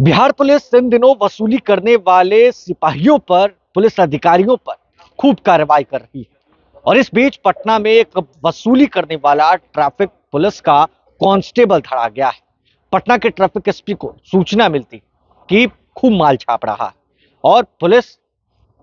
Bihar police इन दिनों वसूली करने वाले सिपाहियों पर, पुलिस अधिकारियों पर खूब कार्रवाई कर रही है। और इस बीच पटना में एक वसूली करने वाला ट्रैफिक पुलिस का कांस्टेबल धरा गया है। पटना के ट्रैफिक एसपी को सूचना मिलती कि खूब माल छाप रहा है और पुलिस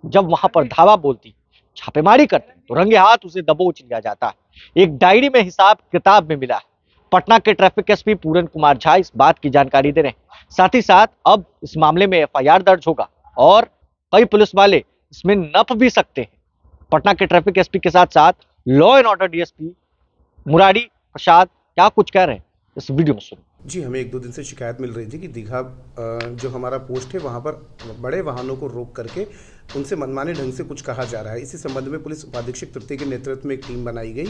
जब वहां पर धावा बोलती, छापेमारी करती, तो रंगे हाथ उसे दबोच लिया जाता है। एक डायरी में हिसाब किताब में मिला है। पटना के ट्रैफिक एसपी पूरन कुमार झा इस बात की जानकारी दे रहे हैं। साथ ही साथ अब इस मामले में एफआईआर दर्ज होगा और कई पुलिस वाले इसमें नप भी सकते हैं। पटना के ट्रैफिक एसपी के साथ साथ law and order DSP Murari Prasad क्या कुछ कह रहे हैं, इस वीडियो में सुनो। जी, हमें 1-2 दिन से शिकायत मिल रही थी कि दीघा जो हमारा पोस्ट है वहाँ पर बड़े वाहनों को रोक करके उनसे मनमाने ढंग से कुछ कहा जा रहा है। इसी संबंध में पुलिस उपाधीक्षक तृतीय के नेतृत्व में एक टीम बनाई गई।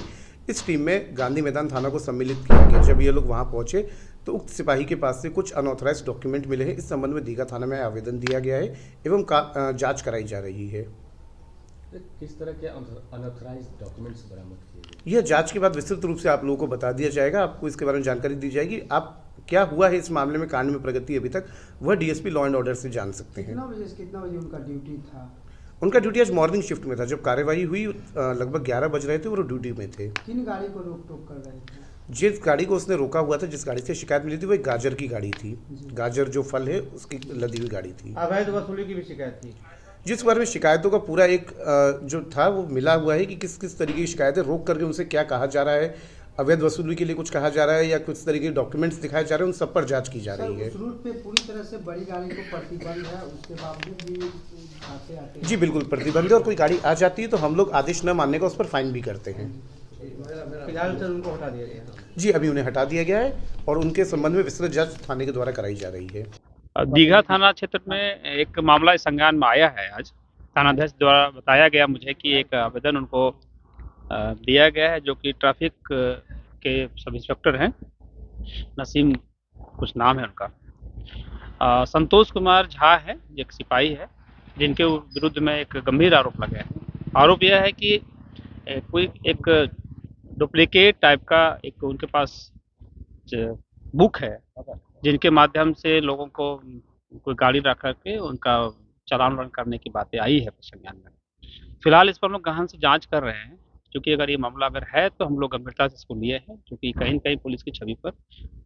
इस टीम में गांधी मैदान थाना को सम्मिलित किया गया। जब ये लोग वहाँ पहुँचे तो उक्त सिपाही के पास से कुछ अनऑथराइज्ड डॉक्यूमेंट मिले हैं। इस संबंध में दीघा थाना में आवेदन दिया गया है एवं जाँच कराई जा रही है। किस तरह के अनऑथराइज्ड डॉक्यूमेंट्स बरामद किए गए? यह जांच के बाद विस्तृत रूप से आप लोगों को बता दिया जाएगा। आपको इसके बारे में जानकारी दी जाएगी। आप क्या हुआ है इस मामले में, कांड में प्रगति अभी तक, वह डीएसपी लॉ एंड ऑर्डर से जान सकते हैं। कितना बजे उनका ड्यूटी था? उनका ड्यूटी आज मॉर्निंग शिफ्ट में था। जब कार्यवाही हुई लगभग 11 बज रहे थे, वो ड्यूटी में थे। किन गाड़ी को रोक टोक कर रहे थे? जिस गाड़ी को उसने रोका हुआ था, जिस गाड़ी से शिकायत मिली थी, वो एक गाजर की गाड़ी थी। गाजर जो फल है उसकी लदी हुई गाड़ी थी। अवैध वसूली की भी शिकायत थी। जिस बारे में शिकायतों का पूरा एक जो था वो मिला हुआ है कि किस किस तरीके की शिकायतें, रोक करके उनसे क्या कहा जा रहा है, अवैध वसूली के लिए कुछ कहा जा रहा है या कुछ तरीके के डॉक्यूमेंट्स दिखाए जा रहे हैं, उन सब पर जांच की जा रही है। उस रूट पे पूरी तरह से बड़ी गाड़ी को प्रतिबंध है, उसके बावजूद भी आते जी बिल्कुल प्रतिबंध है, और कोई गाड़ी आ जाती है तो हम लोग आदेश न मानने का उस पर फाइन भी करते हैं। फिलहाल सर उनको हटा दिया गया है। जी, अभी उन्हें हटा दिया गया है और उनके संबंध में विस्तृत जांच थाने के द्वारा कराई जा रही है। दीघा थाना क्षेत्र में एक मामला इस संज्ञान में आया है। आज थानाध्यक्ष द्वारा बताया गया मुझे कि एक आवेदन उनको दिया गया है, जो कि ट्रैफिक के सब इंस्पेक्टर हैं, नसीम कुछ नाम है उनका। संतोष कुमार झा है, एक सिपाही है, जिनके विरुद्ध में एक गंभीर आरोप लगा है। आरोप यह है कि कोई एक डुप्लीकेट टाइप का एक उनके पास बुक है, जिनके माध्यम से लोगों को कोई गाड़ी रख करके उनका चालान वालान करने की बातें आई है संज्ञान में। फिलहाल इस पर हम लोग गहन से जांच कर रहे हैं, क्योंकि अगर ये मामला अगर है तो हम लोग गंभीरता से इसको लिए हैं, क्योंकि कहीं न कहीं पुलिस की छवि पर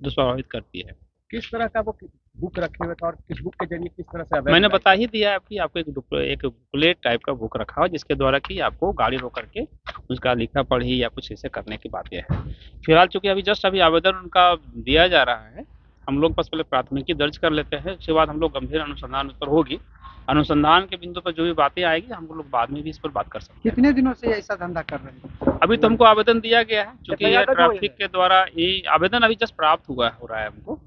दुष्प्रभावित करती है। किस तरह का वो बुक रखे हुए था और किस बुक के जरिए किस तरह से मैंने बता ही दिया है कि आपको एक बुकलेट टाइप का बुक रखा हो, जिसके द्वारा कि आपको गाड़ी रोक करके उसका लिखा पढ़ी या कुछ ऐसे करने की बातें हैं। फिलहाल चूंकि अभी आवेदन उनका दिया जा रहा है, हम लोग बस पहले प्राथमिकी दर्ज कर लेते हैं, उसके बाद हम लोग गंभीर अनुसंधान उस पर होगी। अनुसंधान के बिंदु पर जो भी बातें आएगी हम लोग बाद में भी इस पर बात कर सकते हैं। कितने दिनों से ऐसा धंधा कर रहे हैं? अभी तो हमको आवेदन दिया गया है, क्योंकि ये ट्रैफिक के द्वारा ये आवेदन अभी जस्ट प्राप्त हो रहा है हमको,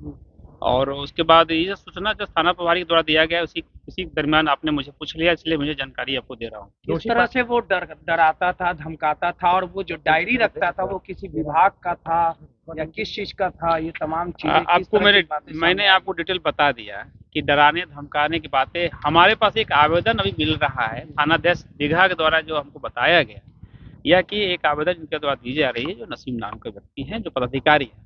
और उसके बाद ये सूचना जस्ट थाना प्रभारी के द्वारा दिया गया है। इसी दरमियान आपने मुझे पूछ लिया, इसलिए मुझे जानकारी आपको दे रहा हूँ। किस तरह से वो डराता था, धमकाता था, और वो जो डायरी रखता था वो किसी विभाग का था या किस चीज का था, ये तमाम चीजें आपको मैंने आपको डिटेल बता दिया कि डराने धमकाने की बातें। हमारे पास एक आवेदन अभी मिल रहा है थानाध्यक्ष दीघा के द्वारा, जो हमको बताया गया यह कि एक आवेदन जिनके द्वारा दी जा रही है, जो नसीम नाम के व्यक्ति हैं, जो पदाधिकारी है,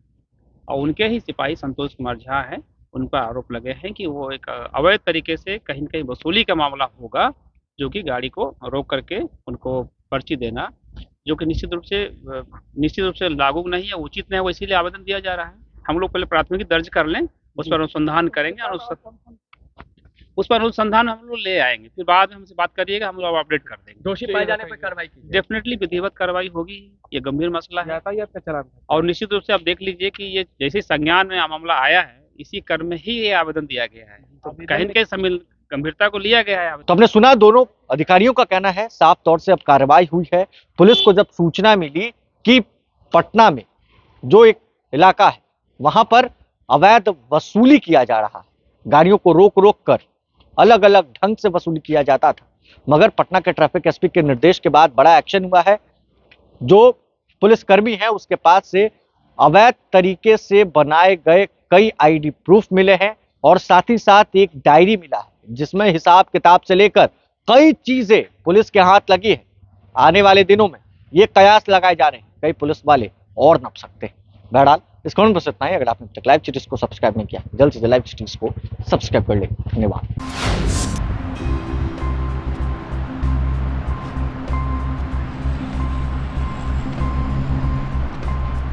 और उनके ही सिपाही संतोष कुमार झा हैं। उन पर आरोप लगे हैं कि वो एक अवैध तरीके से कहीं न कहीं वसूली का मामला होगा, जो कि गाड़ी को रोक करके उनको पर्ची देना, जो कि निश्चित रूप से लागू नहीं है, उचित नहीं है, वो इसीलिए आवेदन दिया जा रहा है। हम लोग पहले प्राथमिकी दर्ज कर लें, उस पर अनुसंधान करेंगे और उस पर अनुसंधान हम लोग ले आएंगे, फिर बाद में हमसे बात करिएगा, हम लोग अपडेट कर देंगे। दोषी पाए जाने पर कार्रवाई की डेफिनेटली विधिवत कार्रवाई होगी। ये गंभीर मसला है यातायात का चलान, और निश्चित रूप से आप देख लीजिए कि ये जैसे संज्ञान में मामला आया है, इसी क्रम में ही ये आवेदन दिया गया है, तो कहीं न कहीं गंभीरता को लिया गया है। तो हमने सुना दोनों अधिकारियों का कहना है, साफ तौर से अब कार्रवाई हुई है। पुलिस को जब सूचना मिली कि पटना में जो एक इलाका है वहां पर अवैध वसूली किया जा रहा है, गाड़ियों को रोक रोक कर अलग अलग ढंग से वसूली किया जाता था, मगर पटना के ट्रैफिक एसपी के निर्देश के बाद बड़ा एक्शन हुआ है। जो पुलिसकर्मी है उसके पास से अवैध तरीके से बनाए गए कई आईडी प्रूफ मिले हैं और साथ ही साथ एक डायरी मिला है, जिसमें हिसाब किताब से लेकर कई चीजें पुलिस के हाथ लगी है। आने वाले दिनों में ये कयास लगाए जा रहे हैं, कई पुलिस वाले और नप सकते हैं। बहरहाल इस कमेंट बस इतना ही। अगर आपने अब तक लाइव चिटीज को सब्सक्राइब नहीं किया, जल्द से जल्द लाइव चिटीज को सब्सक्राइब कर ले। धन्यवाद।